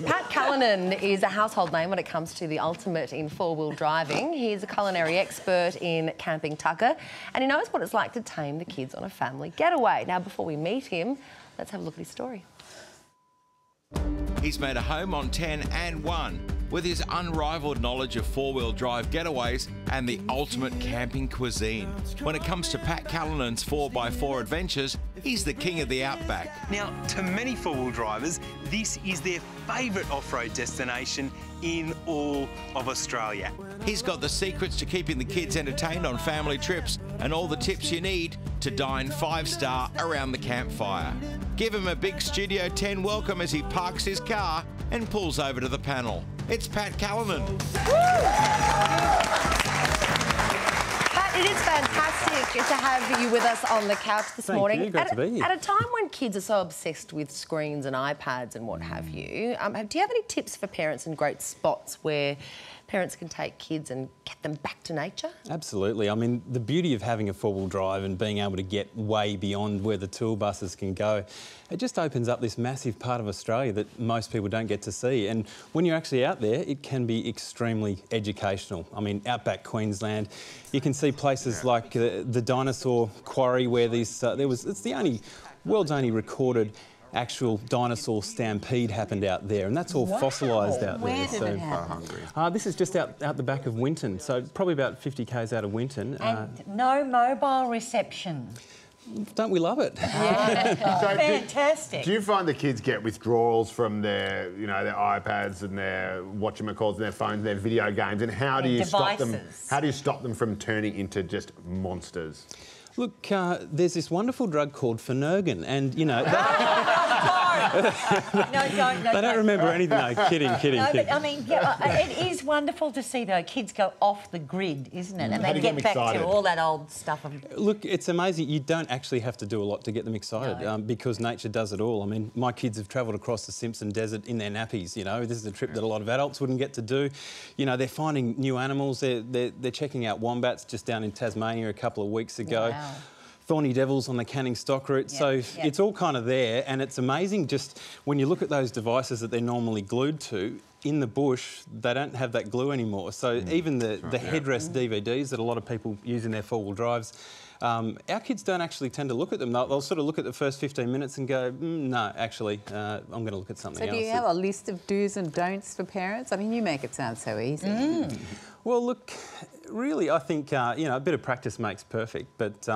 Pat Callinan is a household name when it comes to the ultimate in four-wheel driving. He's a culinary expert in camping tucker and he knows what it's like to tame the kids on a family getaway. Now, before we meet him, let's have a look at his story. He's made a home on 10 and 1 with his unrivaled knowledge of four-wheel drive getaways and the ultimate camping cuisine. When it comes to Pat Callinan's 4x4 adventures, he's the king of the outback. Now, to many four-wheel drivers, this is their favourite off-road destination in all of Australia. He's got the secrets to keeping the kids entertained on family trips and all the tips you need to dine 5-star around the campfire. Give him a big Studio 10 welcome as he parks his car and pulls over to the panel. It's Pat Callinan. Pat, it is fantastic to have you with us on the couch this morning. Thank you, great to be here. At a time when kids are so obsessed with screens and iPads and what have you, do you have any tips for parents and great spots where parents can take kids and get them back to nature? Absolutely. I mean, the beauty of having a four-wheel drive and being able to get way beyond where the tour buses can go, it just opens up this massive part of Australia that most people don't get to see. And when you're actually out there, it can be extremely educational. I mean, outback Queensland, you can see places like the dinosaur quarry where it's the world's only recorded actual dinosaur stampede happened out there, and that's all fossilised out there. Where did it happen? This is just out the back of Winton, so probably about 50 k's out of Winton. And no mobile reception. Don't we love it? Yeah. So fantastic. Do you find the kids get withdrawals from their, their iPads and their whatchamacalls and their phones, their video games, and how do you stop them? How do you stop them from turning into just monsters? Look, there's this wonderful drug called Phenergan, and No, they don't remember anything. No, kidding. But I mean, it is wonderful to see though kids go off the grid, isn't it? And they get back to all that old stuff. Look, it's amazing. You don't actually have to do a lot to get them excited because nature does it all. I mean, my kids have travelled across the Simpson Desert in their nappies. This is a trip that a lot of adults wouldn't get to do. They're finding new animals. They're checking out wombats just down in Tasmania a couple of weeks ago. Wow. Thorny devils on the Canning Stock route. It's all kind of there, and it's amazing just when you look at those devices that they're normally glued to, in the bush, they don't have that glue anymore. So even the headrest DVDs that a lot of people use in their four-wheel drives, our kids don't actually tend to look at them. They'll sort of look at the first 15 minutes and go, no, actually, I'm going to look at something else. So do you have a list of do's and don'ts for parents? I mean, you make it sound so easy. Well, look, really, I think, a bit of practice makes perfect, but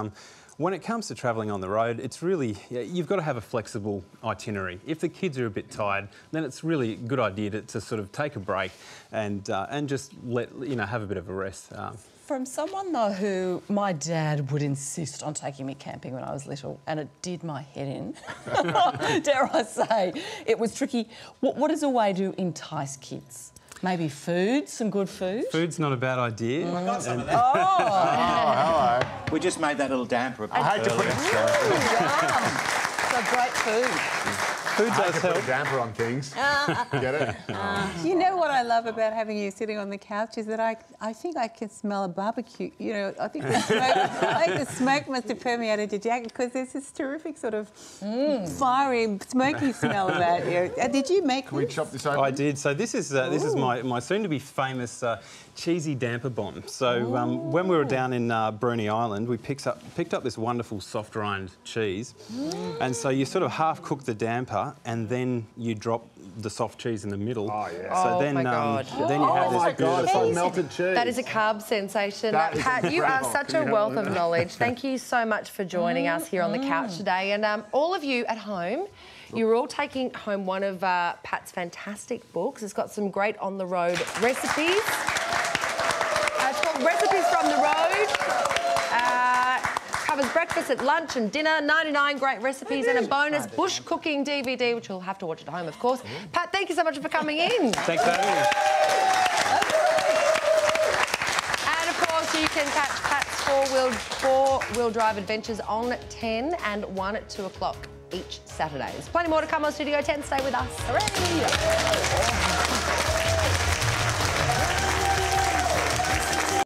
when it comes to travelling on the road, it's really, you've got to have a flexible itinerary. If the kids are a bit tired, then it's really a good idea to sort of take a break and just have a bit of a rest. From someone, though, who my dad would insist on taking me camping when I was little, and it did my head in, dare I say. It was tricky. What is a way to entice kids? Maybe food, some good food? Food's not a bad idea. I got some of that. Oh, hello. We just made that little damper. I hate to put So great food. Food does help. Put a damper on things. Get it? You know what I love about having you sitting on the couch is that I think I can smell a barbecue. I think the smoke must have permeated your jacket because there's this terrific sort of fiery, smoky smell about you. Did you make Can we chop this open? I did. So this is my soon-to-be famous cheesy damper bomb. So when we were down in Bruny Island, we picked up this wonderful soft-rind cheese, and so you sort of half-cook the damper, and then you drop the soft cheese in the middle. Oh, yeah. So then you have this beautiful... it's like melted cheese. That is a carb sensation. Pat, you are such a wealth of knowledge. Thank you so much for joining us here on the couch today. And all of you at home, you're all taking home one of Pat's fantastic books. It's got some great on-the-road recipes. It's called Recipes from the Road. Covers breakfast at lunch and dinner, 99 great recipes and a bonus bush cooking DVD, which you'll have to watch at home, of course. Pat, thank you so much for coming in. Thanks for having me. And, of course, you can catch Pat's four-wheel drive adventures on 10 and 1 at 2 o'clock each Saturday. There's plenty more to come on Studio 10. Stay with us. Hooray!